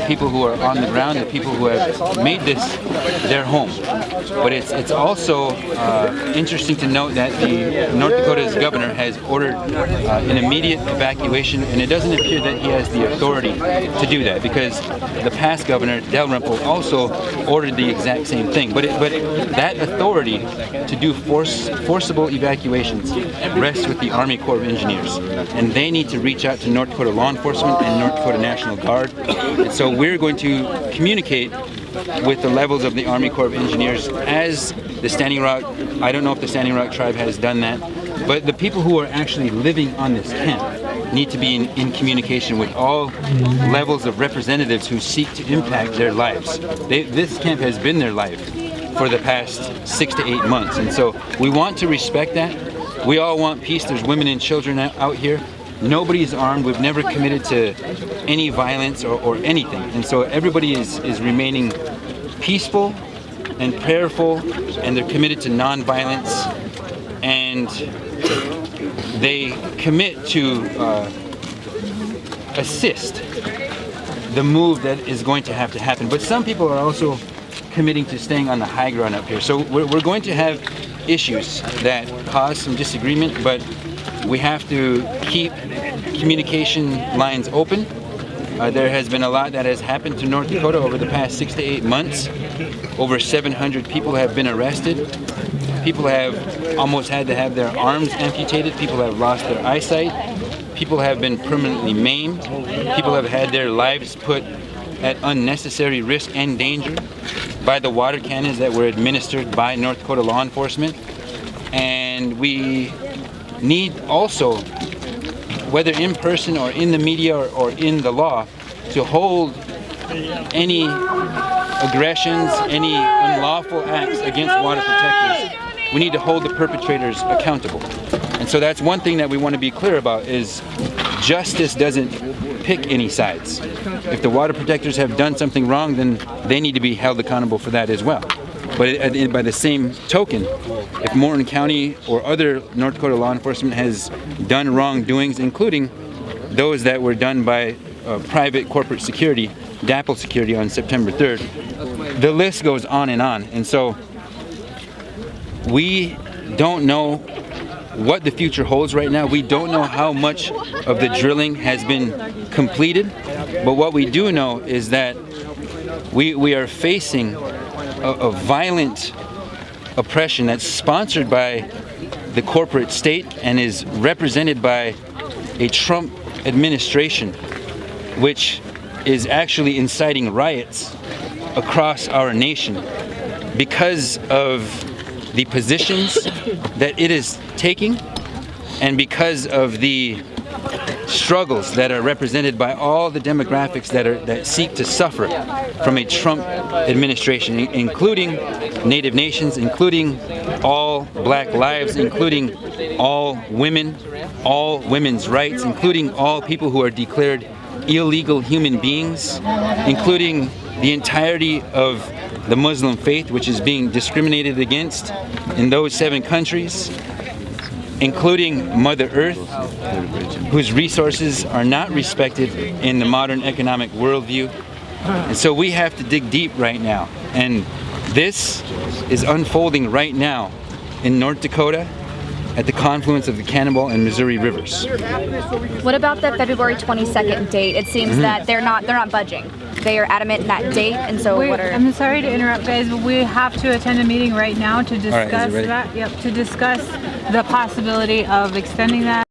people who are on the ground, the people who have made this their home. But it's also interesting to note that the North Dakota's governor has ordered an immediate evacuation, and it doesn't appear that he has the authority to do that, because the past governor, Dalrymple, also ordered the exact same thing. But that authority to do forcible evacuations rests with the Army Corps of Engineers, and they need to reach out to North Dakota law enforcement and North Dakota National Guard. And so we're going to communicate with the levels of the Army Corps of Engineers as the Standing Rock. I don't know if the Standing Rock tribe has done that, but the people who are actually living on this camp need to be in communication with all levels of representatives who seek to impact their lives. This camp has been their life for the past 6 to 8 months, and so we want to respect that. We all want peace. There's women and children out here. Nobody's armed. We've never committed to any violence or anything, and so everybody is remaining peaceful and prayerful, and they're committed to nonviolence, and they commit to assist the move that is going to have to happen. But some people are also committing to staying on the high ground up here. So we're going to have issues that cause some disagreement, but we have to keep communication lines open. There has been a lot that has happened to North Dakota over the past 6 to 8 months. Over 700 people have been arrested. People have almost had to have their arms amputated. People have lost their eyesight. People have been permanently maimed. People have had their lives put at unnecessary risk and danger by the water cannons that were administered by North Dakota law enforcement. And we need also, whether in person or in the media or in the law, to hold any aggressions, any unlawful acts against water protectors. We need to hold the perpetrators accountable. And so that's one thing that we want to be clear about, is justice doesn't pick any sides. If the water protectors have done something wrong, then they need to be held accountable for that as well. But by the same token, if Morton County or other North Dakota law enforcement has done wrongdoings, including those that were done by private corporate security, DAPL Security, on September 3rd, the list goes on. And so we don't know what the future holds right now. We don't know how much of the drilling has been completed, but what we do know is that we are facing a violent oppression that's sponsored by the corporate state and is represented by a Trump administration, which is actually inciting riots across our nation because of the positions that it is taking and because of the struggles that are represented by all the demographics that seek to suffer from a Trump administration, including Native nations, including all black lives, including all women, all women's rights, including all people who are declared illegal human beings, including the entirety of the Muslim faith, which is being discriminated against in those 7 countries, including Mother Earth, whose resources are not respected in the modern economic worldview. And so we have to dig deep right now. And this is unfolding right now in North Dakota at the confluence of the Cannonball and Missouri rivers. What about the February 22nd date? It seems that they're not budging. They are adamant in that date, and so I'm sorry to interrupt, guys, but we have to attend a meeting right now to discuss that. Yep, to discuss the possibility of extending that.